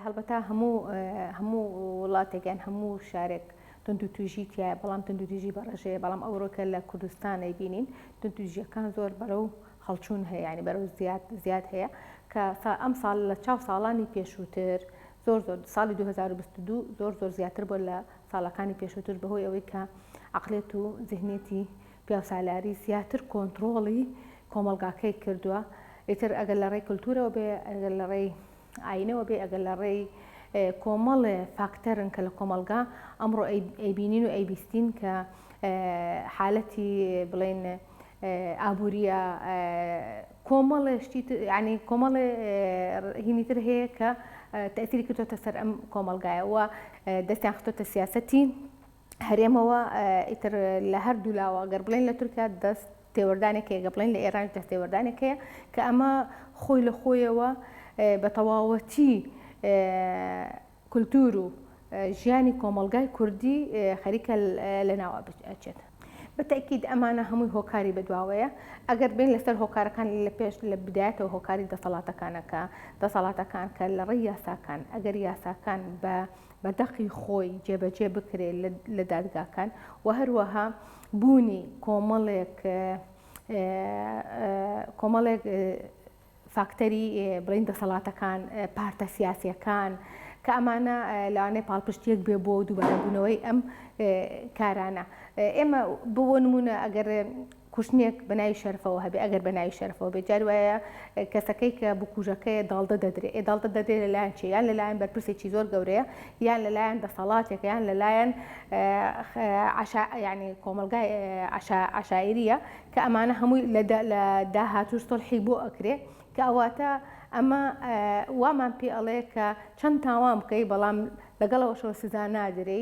هەڵبەتە هەموو وڵاتێکیان هەموو شارێک تند و توێژی تایە، بەڵام تند و توێژی بەڕێژەیە، بەڵام ئەوڕۆکە لە کوردستانەی بینین تند و توێژیەکان زۆر بەرەو هەڵچوون هەیە، ینی بەرەو زیاد هەیە کە ئەم ساڵ لە چاو ساڵانی پێشووتر زۆر ساڵی 2022 زۆر زیاتر بۆ لە ساڵەکانی پێشووتر بەهۆی ئەوەی کە عەقڵێت و ذهنێتی پیاوسالاری زیاتر کۆنتڕۆڵی کۆمەڵگاکەی کردووە. ئیتر ئەگەر لە ڕێی کولتورەوە بێ، ئەگەر لە ڕێی ئاینەوە بێ، ئەگەر لە ڕێی کۆمەڵێ فاکتەرن کە لە کۆمەلگا ئەمڕۆ ئەیبینین و ئەیبیستین کە حالەتی بڵێن ئابوووریە کۆمەڵێ ینی کۆمەڵێ هینیتر هەیە کە تەئسیری کردوتە سەر ئەم کۆمەلگایە و دەستیان خستۆتە سیاسەتی هەرێمەوە. ئیتر لە هەردوو لاوە گەر بڵێن لە تورکیا دەست تێوەردانێکەیە، گە بڵێن لە ئێران دەست تێوەردانێکەیە کە ئەمە خۆی لە خۆیەوە بە تەواوەتی کولتور و ژیانی کۆمەلگای کوردی خەریکە لەناوە بچێت. بەتەکید ئەمانە هەمووی هۆکاری بەدواوەیە. ئەگەر بین لەسەر هۆکارەکان لە پێش لە بدایەتەوە هۆکاری دەسەڵاتەکانەکە دەسەڵاتەکان کە لە ڕێی یاساکان ئەگەر یاساکان بە دەقی خۆی جێبەجێ بکرێت لە دادگاکان و هەروەها بوونی کۆمەڵێک فاکتەری بڵین دەسەڵاتەکان پارتە سیاسیەکان کە ئەمانە لەوانەیە پاڵپشتیەک بێ بۆ دووبارەبوونەوەی ئەم کارانە. ئێمە بۆ نمونە ئەگەر کوشتنێک بەناوی شەرفەوە هەبێ، ئەگەر بەناوی شەرفەوە بێ، جار وایە کەسەکەی کە بکوژەکەی داڵدە دەدرێت. داڵدە دەدرێت لەلایەن چێ؟ یان لەلایەن بەرپرسێکی زۆر گەورەیە، یان لەلایەن دەسەڵاتێک، یان لەلایەن ینی کۆمەلگای عەشائیریە کە ئەمانە هەمووی لە داهاتوو سڵحی بۆ ئەکرێ کە ئەواتە ئەمە وامان پێ ئەڵێ کە چەند تاوان بکەی بەڵام لەگەڵەوەشەوە سزا نادرێ.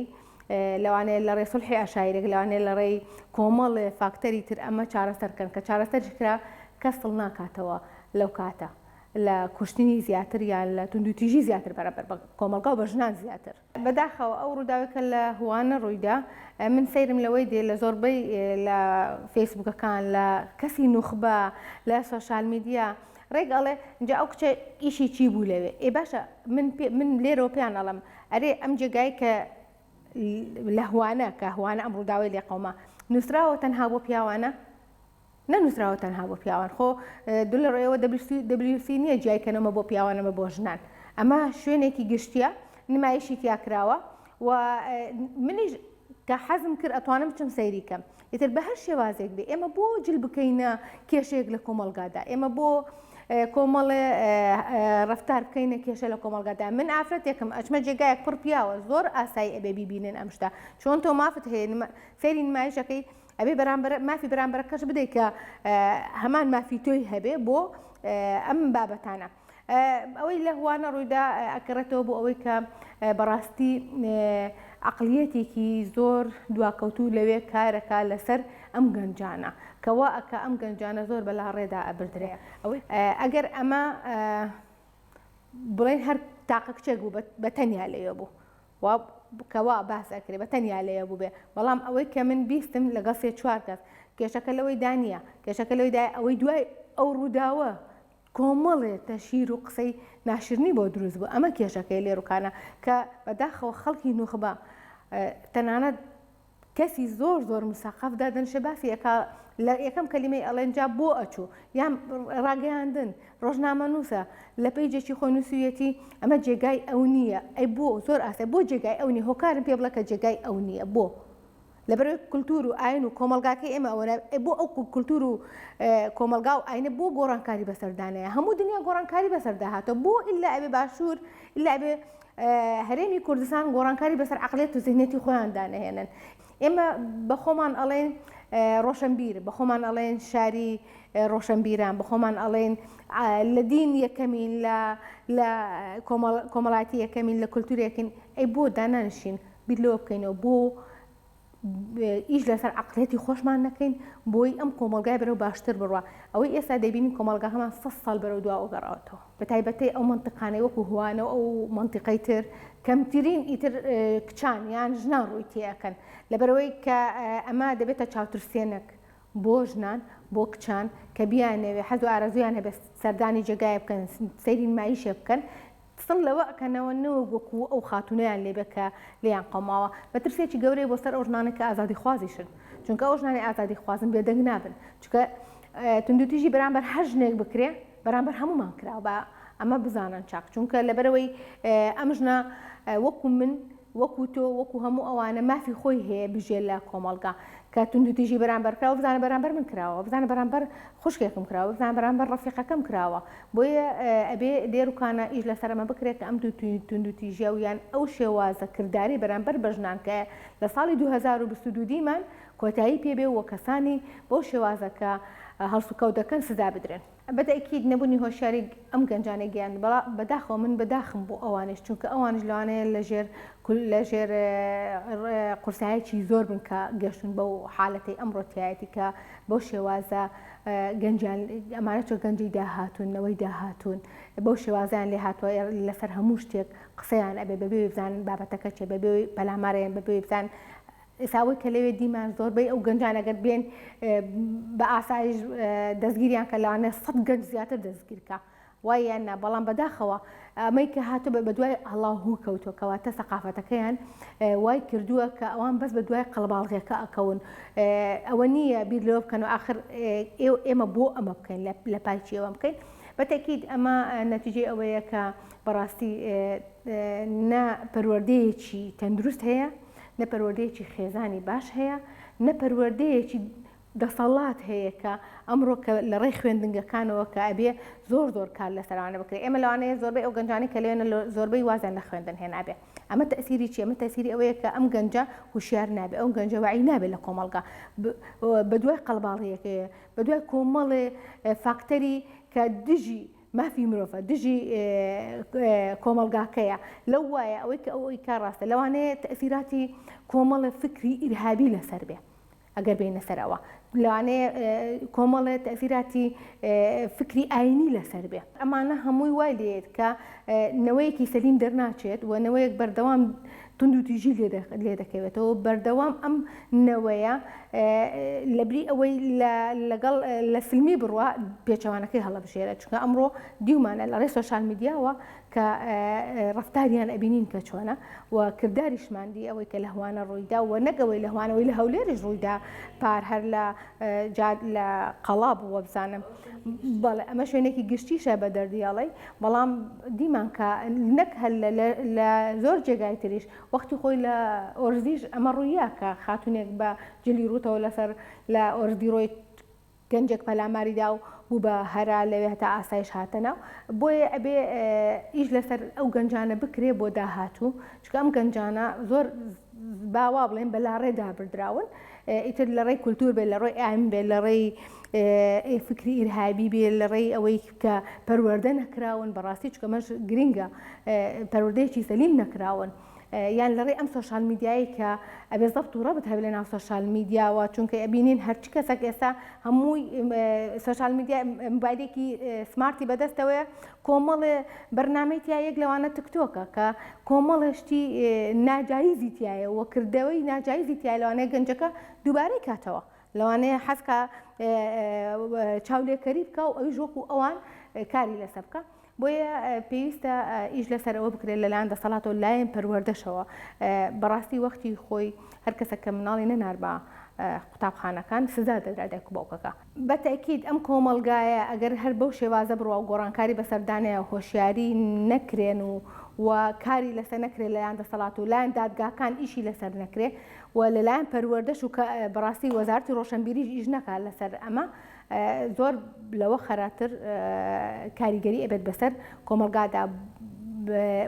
لەوانەیە لە ڕێی سڵحی عەشائیرێک، لەوانەیە لە ڕێی کۆمەڵێ فاکتەری تر ئەمە چارەسەرکەن کە چارەسەرکرا کەس دڵ ناکاتەوە لەو کاتە لە کوشتنی زیاتر یان لە توندوتیژی زیاتر بەرامبەر بە کۆمەلگا و بە ژنان زیاتر. بەداخەوە ئەو ڕووداوێکە لە هوانە ڕوویدا من سەیرم لەوەی دێ لە زۆربەی لە فەیسبووکەکان لە کەسی نوخبە لە سۆشال میدیا ڕێگەڵێ اینجا ئەو کچە ئیشی چی بوو لەوێ. باشە من لێرەوە پێیان ئەڵم ئەرێ ئەم جێگای کە لە هوانە کە هوانە ئەم ڕووداوی لێ قەوما نووسراوە تەنها بۆ پیاوانە؟ نەنووسراوە تەنها بۆ پیاوان. خۆ دوو لە ڕێەوە WC نییە جیایکەنەوە بۆ پیاوانەمە بۆ ژنان. ئەمە شوێنێکی گشتیە، نمایشی تیا کراوە و منیش کە حەزم کرد ئەتوانم بچم سەیری کەم. ئیتر بە هەر شێوازێک بێ ئێمە بۆ جل بکەینە کێشەیەک لە کۆمەلگادا، ئێمە بۆ کۆمەڵێ ڕەفتار بکەینە کێشە لە کۆمەلگادا. من ئافرەتێکم ئەچمە جێگایەک پڕ پیاوە زۆر ئاسایی ئەبێ بیبینن ئەم شتە. چۆن تۆ مافت هەیە سەیری نمایشەکەی ئەبێ مافی بەرامبەرەکەش بدەیت کە هەمان مافی تۆی هەبێ بۆ ئەم بابەتانە. ئەوەی لە هوانە ڕوویدا ئەکەڕێتەوە بۆ ئەوەی کە بەڕاستی عەقڵیەتێکی زۆر دواکەوتوو لەوێ کارەکە لەسەر ئەم گەنجانە کەوا ئەکە ئەم گەنجانە زۆر بەلا ڕێدا ئەبردرێ. ئەگەر ئەمە بڵێن هەر تاقە کچێک بوو بە تەنیا لێوە بوو کەوا باس ئەکرێ بە تەنیا لێە بوو بێ، بەڵام ئەوەی کە من بیستم لەگەڵ سێ چوار کەس کێشەکە لەوەی دانیە، کێشەکە لەوەی دای ئەوەی دوای ئەو ڕووداوە کۆمەڵێ تەشیر و قسەی ناشرنی بۆ دروست بوو. ئەمە کێشەکەی لێڕووکانە کە بەداخەوە خەڵکی نوخبە تەنانەت کەسی زۆر مساقف دادنشە باسی لە یەکەم کەلیمەی ئەڵێنجا بۆ ئەچوو یان ڕاگەیاندن ڕۆژنامە نووسە لە پەیجێکی خۆی نووسویەتی ئەمە جێگای ئەو نییە. ئەی بۆ زۆر ئاسە بۆ جێگای ئەو نیە، هۆکارم پێ بڵێ کە جێگای ئەو نییە. بۆ لەبەرەوەی کولتور و ئاین و کۆمەلگاکەی ئێمە ئەوە بۆ ئەو کولتور و کۆمەلگا و ئاینە بۆ گۆڕانکاری بەسەردانەیە، هەموو دنیا گۆڕانکاری بەسەرداهاتەوە. بۆ ئیلا ئەبێ باشوور ئیلا ئەبێ هەرێمی کوردستان گۆڕانکاری بەسەر عەقڵێت و زیهنێتی خۆیان دانەهێنن. ئێمە بە خۆمان ئەڵێن ڕۆشنبیر، بە خۆمان ئەڵێن شاری ڕۆشنبیران، بە خۆمان ئەڵێن لە دین یەکەمین، لە کۆمەڵایەتی یەکەمین، لە کولتورێکین. ئەی بۆ دانانشین بیر لەوە بکەینەوە، بۆ ئیش لەسەر عەقڵێتی خۆشمان نەکەین بۆی ئەم کۆمەلگای بەرەو باشتر بڕوە. ئەوەی ئێستا دەیبینین کۆمەلگاکەمان 100 ساڵ بەرەو دواوە گەڕاوەتەوە، بە تایبەتی ئەو مەنتیقانەی وەکو هوانە ئەو مەنتیقەی تر کەمترین ئیتر کچان یان ژنان ڕووی تێەکەن، لەبەرەوەی کە ئەمە دەبێتە چاوترسێنێک بۆ ژنان بۆ کچان کە بیانەوێ حەز و ئارەزویان هەبێ سەردانی جێگایە بکەن، سەیری نمایشێ بکەن، قسڵ لەوە ئەکەنەوەنەوە وەکو ئەو خاتونەیان لێ بکە لێیان قەماوە مەترسێکی گەورەی بۆ سەر ئەو ژنانێکە ئازادی خوازیشن چونکە ئەو ژنانی ئازادی خوازن بێدەنگ نابن چونکە توندوتیژی بەرامبەر هەر ژنێک بکرێ بەرامبەر هەمومان کراوە بە ئەمە بزانن چاک چونکە لەبەرەوەی ئەم ژنە وەکو من وەکو تۆ وەکو هەموو ئەوانە مافی خۆی هەیە بژێ لە کۆمەڵگا کە توندوتیژی بەرامبەر کراوە بزانە بەرامبەر من کراوە بزانە بەرامبەر خوشکێکم کراوە بزانە بەرامبەر ڕەفیقەکەم کراوە بۆیە ئەبێ لێروکانە ئیش لەسەرمە بکرێت کە ئەم توندوتیژیە و یان ئەو شێوازە کردداری بەرامبەر بە ژنان کە لە ساڵی 2022 دیمان کۆتایی پێبێ و کەسانی بۆ شێوازەکە هەڵسوکەوت دەکەن سزا بدرێن بەتەکید نەبوونی هۆشیاری ئەم گەنجانە گیان بەداخەوە من بەداخم بۆ ئەوانش چونکە ئەوانش لەوانەیە لەژێر قورسایەکی زۆر بن کە گەشتون بەو حالەتی ئەمڕۆتیایەتی کە بەو شێوازە گەنجیان ئەمانە چۆ گەنجی داهاتون نەوەی داهاتون بەو شێوازیان لێ هاتووە لەسەر هەموو شتێک قسەیان ئەبێ بەبێ بزانن بابەتەکە چێ بەبێ پەلامارەیان بەبێ بزان ئێساوەی کە لەوێ دیمان زۆربەی ئەو گەنجانەگەر بێن بە ئاسایش دەستگیریان کە لەوانێ 100 گەنج زیاتر دەستگیرکە وای یاننا بەڵام بەداخەوە ئەمەی کە هاتو بە دوای هەڵاهوو کەوتووە کەواتە سەقافەتەکەیان وای کردووە کە ئەوان بەس بە دوای قەڵباڵغیەکە ئەکەون ئەوە نییە بیر لەوە بکەن و ئاخر ئێمە بۆ ئەمە بکەین لە پایچی ئەوە بکەین بەتەکید ئەمە نەتیجەی ئەوەیە کە بەڕاستی نە پەروەردەیەکی تەندروست هەیە نە پەروەردەیەکی خێزانی باش هەیە نە پەروەردەیەکی دەسەڵات هەیە کە ئەمڕۆ کە لە ڕێی خوێندنگەکانەوە کە ئەبێ زۆر کار لەسەرانە بکرێت ئێمە لەوانەیە زۆربەی ئەو گەنجانی کە لێنە زۆربەی وازیان لە خوێندن هێنابێ ئەمە تەسیری چی ئەمە تەسیری ئەوەیە کە ئەم گەنجە هوشیار نابێت ئەو گەنجە وعی نابێت لە کۆمەڵگا بە دوای قەڵباڵیەکەیە بە دوای کۆمەڵێ فاکتەری کە دژی مافی مرۆڤە دژی کۆمەڵگاکەیە لەو وایە ئەوەی کە ئەوەی کار ڕاستە لەوانەیە تەسیراتی کۆمەڵە فکری ئیرهابی لەسەر بێ ئەگەر بینە سەرەوە لەوانەیە کۆمەڵێ تەسیراتی فکری ئاینی لەسەر بێ ئەمانە هەمووی وای لێت کە نەوەیەکی سەلیم دەرناچێت و نەوەیەک بەردەوام توندوتیژی لێ دەکەوێتەوە بەردەوام ئەم نەوەیە لەبری ئەوەی لەگەڵ لە فیلمی بڕوە پێچەوانەکەی هەڵەبژێرە چونکە ئەمڕۆ دیومانە لە ڕێی سۆشال میدیاوە کە ڕفتاریان ئەبینین کە چۆنە و کردداریشماندی ئەوەی کە لە هەوانە ڕوویدا و نەگەوەی لە هەوانەوەی لە هەولێرش ڕوویدا پار هەر لە قەڵاب بووە بزانم بەڵێ ئەمە شوێنێکی گشتیشە بە دەردیاڵی بەڵام دیمان کە نەک هەر لە زۆر جێگای تریش وەختی خۆی لە ئۆرزیش ئەمە ڕوویە کە خاتونێک بە جلی ڕوتەوە لەسەر لە ئۆردی ڕۆی گەنجێک پەلاماریدا و بوو بە هەرا لەوێ هەتا ئاسایش هاتەناو بۆیە ئەبێ ئیش لەسەر ئەو گەنجانە بکرێ بۆ داهاتوو چکە ئەم گەنجانە زۆر باوا بڵێن بەلاڕێدا بردراون ئیتر لە ڕێی کولتور بێت لە ڕێی ئایم بێت لە ڕێی فکری ئیرهابی بێت لە ڕێی ئەوەی کە پەروەردە نەکراون بەڕاستی چکە مەش گرینگە پەروەردەیەکی سەلیم نەکراون یان لەڕێی ئەم سۆشال میدیایی کە ئەبێ زەبط و ڕەبت هەبێت لە ناو سۆشال میدیاوە چونکە ئەبینین هەرچی کەسێک ئێستا هەمووی سۆشال میدیا موبایلێکی سمارتی بەدەستەوەیە کۆمەڵێ بەرنامەی تایەک لەوانە تیکتۆکە کە کۆمەڵشتی ناجایزی تایە و کردەوەی ناجایزی تایە لەوانەیە گەنجەکە دووبارەی کاتەوە لەوانەیە حەزکە چاولێکەری بکە و ئەویش وەکو ئەوان کاری لەسەر بکە بۆیە پێویستە ئیش لەسەر ئەوە بکرێت لەلایەن دەسەڵات و لایەن پەروەردەشەوە بەڕاستی وەختی خۆی هەر کەسە کە مناڵی نەنار بە قوتابخانەکان سزا دەدرا دایک و باوکەکە بەتەکید ئەم کۆمەڵگایە ئەگەر هەر بەو شێوازە بڕوا و گۆڕانکاری بەسەردانەیە هۆشیاری نەکرێن و کاری لەسەر نەکرێت لەلایەن دەسەڵات و لایەن دادگاکان ئیشی لەسەر نەکرێت و لەلایەن پەروەردەش و بەڕاستی وەزارەتی ڕۆشنبیریش ئیش نەکات لەسەر ئەمە زۆر لەوە خەراتر کاریگەری ئەبێت بەسەر کۆمەڵگادا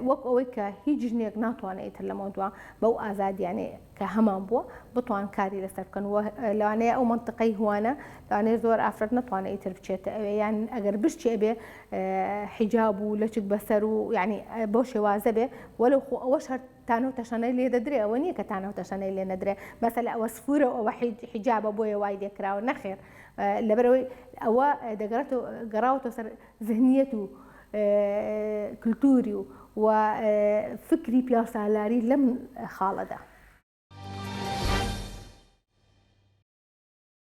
وەک ئەوەی کە هیچ ژنێک ناتوانێت ئیتر لەمە دووە بەو ئازادیانێ کە هەمان بووە بتوان کاری لەسەر بکەن و لەوانەیە ئەو منتقەی هوانە لەوانەیە زۆر ئافرەت ناتوانێت ئیتر بچێتە ئەوێ یان ئەگەر بشتێ بێ حیجاب و لەچک بەسەر و یعنی بۆ شێوازە بێ وەلو خۆ ئەوەش هەر تانە و تەشەنەی لێ دەدرێ ئەوە نییە کە تانە و تەشەنەی لێ نەدرێ مەسەلا ئەوە سفورە ئەوە حیجابە بۆیە وای لێکراوە نەخێر لەبەرەوەی ئەوە گەڕاوەتەوە سەر ذهنیەت و کللتوری و فکری پیاسالاری لەم خاڵەدا